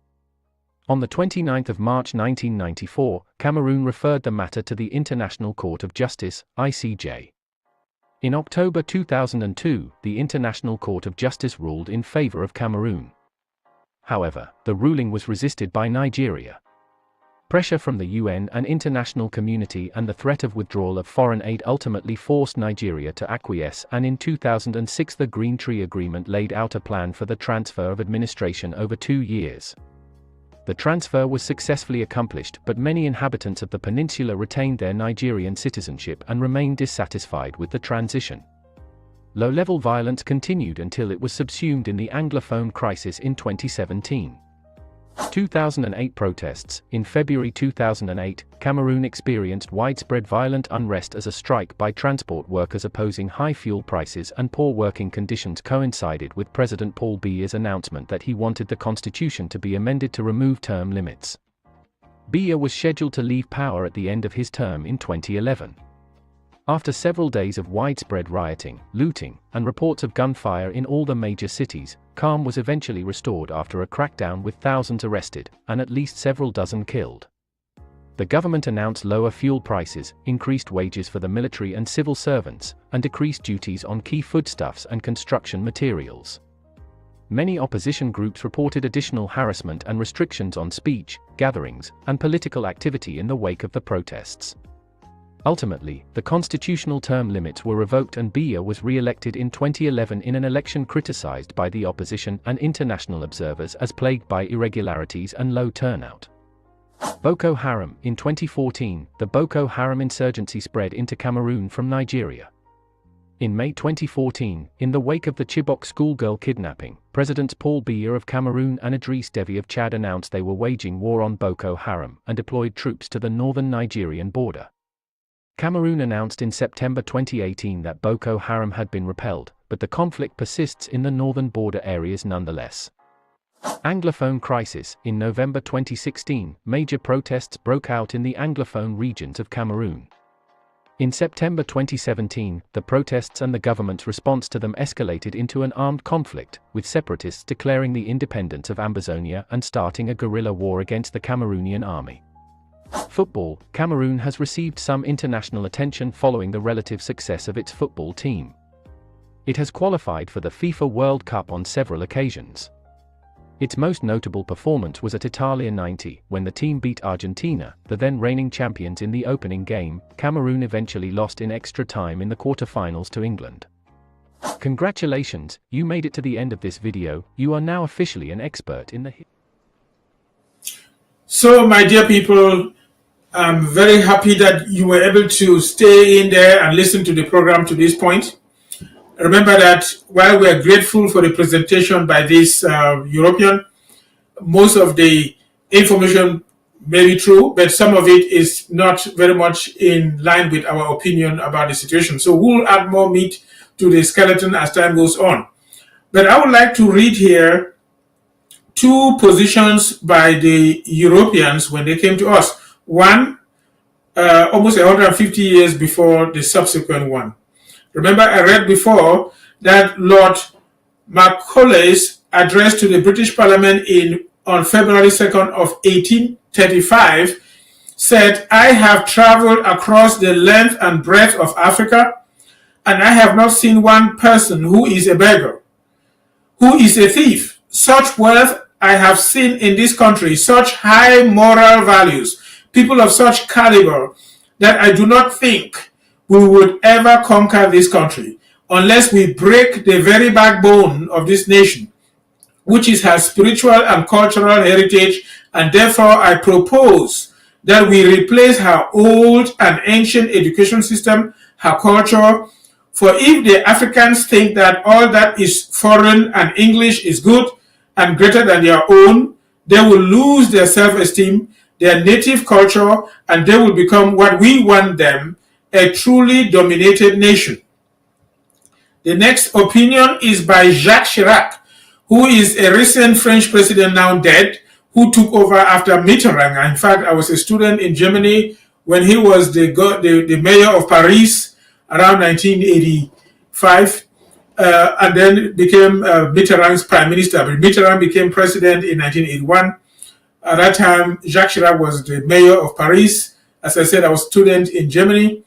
S2: On the 29th of March 1994, Cameroon referred the matter to the International Court of Justice, ICJ. In October 2002, the International Court of Justice ruled in favor of Cameroon. However, the ruling was resisted by Nigeria. Pressure from the UN and international community and the threat of withdrawal of foreign aid ultimately forced Nigeria to acquiesce, and in 2006 the Green Tree Agreement laid out a plan for the transfer of administration over 2 years. The transfer was successfully accomplished, but many inhabitants of the peninsula retained their Nigerian citizenship and remained dissatisfied with the transition. Low-level violence continued until it was subsumed in the Anglophone crisis in 2017. 2008 protests. In February 2008, Cameroon experienced widespread violent unrest as a strike by transport workers opposing high fuel prices and poor working conditions coincided with President Paul Biya's announcement that he wanted the constitution to be amended to remove term limits. Biya was scheduled to leave power at the end of his term in 2011. After several days of widespread rioting, looting, and reports of gunfire in all the major cities, calm was eventually restored after a crackdown with thousands arrested, and at least several dozen killed. The government announced lower fuel prices, increased wages for the military and civil servants, and decreased duties on key foodstuffs and construction materials. Many opposition groups reported additional harassment and restrictions on speech, gatherings, and political activity in the wake of the protests. Ultimately, the constitutional term limits were revoked and Biya was re-elected in 2011 in an election criticized by the opposition and international observers as plagued by irregularities and low turnout. Boko Haram. In 2014, the Boko Haram insurgency spread into Cameroon from Nigeria. In May 2014, in the wake of the Chibok schoolgirl kidnapping, Presidents Paul Biya of Cameroon and Idriss Déby of Chad announced they were waging war on Boko Haram and deployed troops to the northern Nigerian border. Cameroon announced in September 2018 that Boko Haram had been repelled, but the conflict persists in the northern border areas nonetheless. Anglophone crisis. In November 2016, major protests broke out in the Anglophone regions of Cameroon. In September 2017, the protests and the government's response to them escalated into an armed conflict, with separatists declaring the independence of Ambazonia and starting a guerrilla war against the Cameroonian army. Football. Cameroon has received some international attention following the relative success of its football team. It has qualified for the FIFA World Cup on several occasions. Its most notable performance was at Italia 90, when the team beat Argentina, the then reigning champions in the opening game. Cameroon eventually lost in extra time in the quarter-finals to England. Congratulations, you made it to the end of this video. You are now officially an expert in the...
S1: So, my dear people, I'm very happy that you were able to stay in there and listen to the program to this point. Remember that while we are grateful for the presentation by this European, most of the information may be true, but some of it is not very much in line with our opinion about the situation. So we'll add more meat to the skeleton as time goes on. But I would like to read here two positions by the Europeans when they came to us. One, almost 150 years before the subsequent one. Remember, I read before that Lord Macaulay's address to the British Parliament on February 2nd of 1835 said, "I have traveled across the length and breadth of Africa, and I have not seen one person who is a beggar, who is a thief. Such wealth I have seen in this country, such high moral values, people of such caliber, that I do not think we would ever conquer this country unless we break the very backbone of this nation, which is her spiritual and cultural heritage, and therefore I propose that we replace her old and ancient education system, her culture, for if the Africans think that all that is foreign and English is good and greater than their own, they will lose their self-esteem, their native culture, and they will become what we want them, a truly dominated nation." The next opinion is by Jacques Chirac, who is a recent French president now dead, who took over after Mitterrand. In fact, I was a student in Germany when he was the mayor of Paris around 1985, and then became Mitterrand's prime minister. But Mitterrand became president in 1981. At that time, Jacques Chirac was the mayor of Paris. As I said, I was a student in Germany.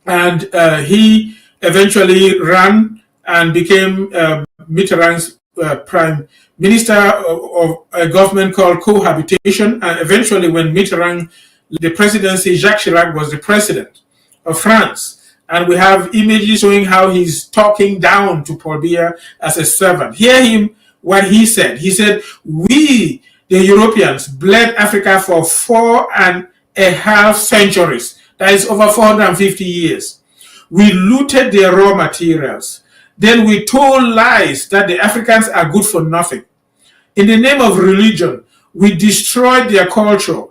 S1: And he eventually ran and became Mitterrand's prime minister of a government called Cohabitation. And eventually, when Mitterrand, the presidency, Jacques Chirac was the president of France. And we have images showing how he's talking down to Paul Biya as a servant. Hear him, what he said. He said, "We, the Europeans, bled Africa for 4.5 centuries. That is over 450 years. We looted their raw materials. Then we told lies that the Africans are good for nothing. In the name of religion, we destroyed their culture.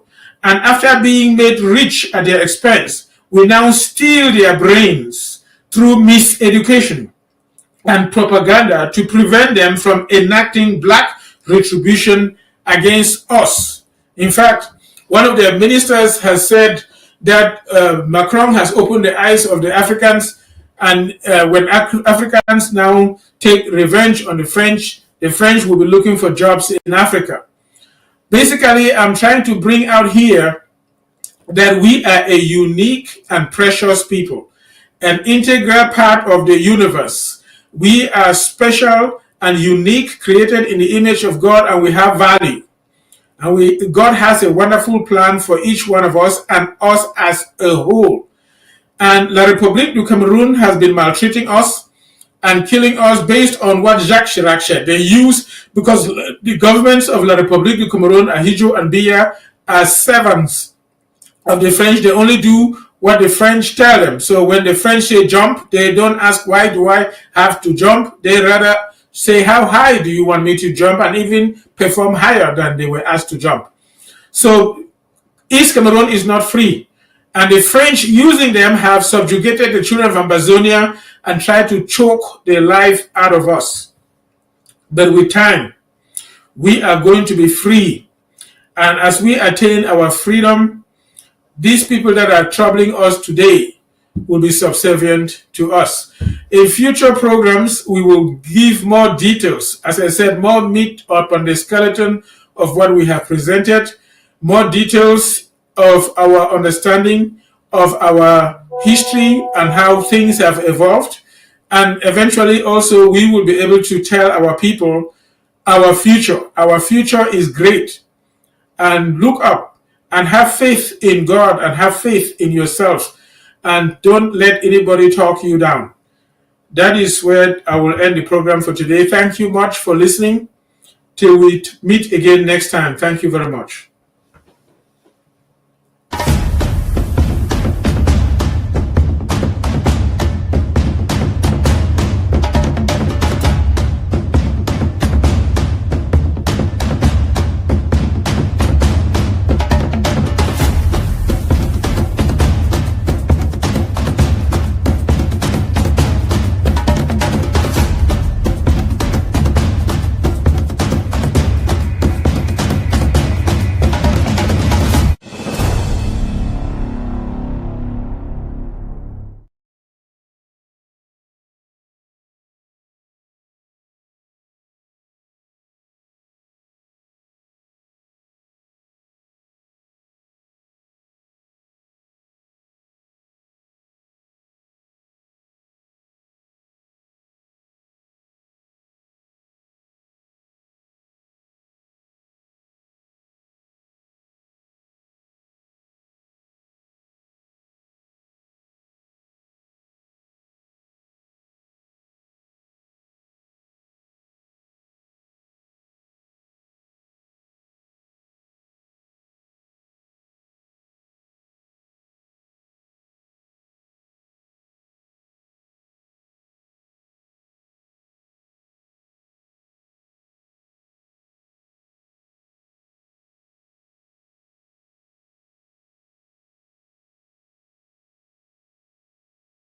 S1: And after being made rich at their expense, we now steal their brains through miseducation and propaganda to prevent them from enacting black retribution against us." In fact, one of their ministers has said that Macron has opened the eyes of the Africans, and when Africans now take revenge on the French will be looking for jobs in Africa. Basically, I'm trying to bring out here that we are a unique and precious people, an integral part of the universe. We are special and unique, created in the image of God, and we have value. And God has a wonderful plan for each one of us and us as a whole. And La République du Cameroun has been maltreating us and killing us based on what Jacques Chirac said. They use, because the governments of La République du Cameroun, Ahidjo and Biya, are servants of the French. They only do what the French tell them. So when the French say jump, they don't ask, why do I have to jump? They rather say, how high do you want me to jump? And even perform higher than they were asked to jump. So East Cameroon is not free. And the French, using them, have subjugated the children of Ambazonia and tried to choke the life out of us. But with time, we are going to be free. And as we attain our freedom, these people that are troubling us today will be subservient to us. In future programs, we will give more details. As I said, more meat upon the skeleton of what we have presented, more details of our understanding of our history and how things have evolved. And eventually also we will be able to tell our people our future. Our future is great. And look up and have faith in God and have faith in yourself. And don't let anybody talk you down. That is where I will end the program for today. Thank you much for listening. Till we meet again next time. Thank you very much.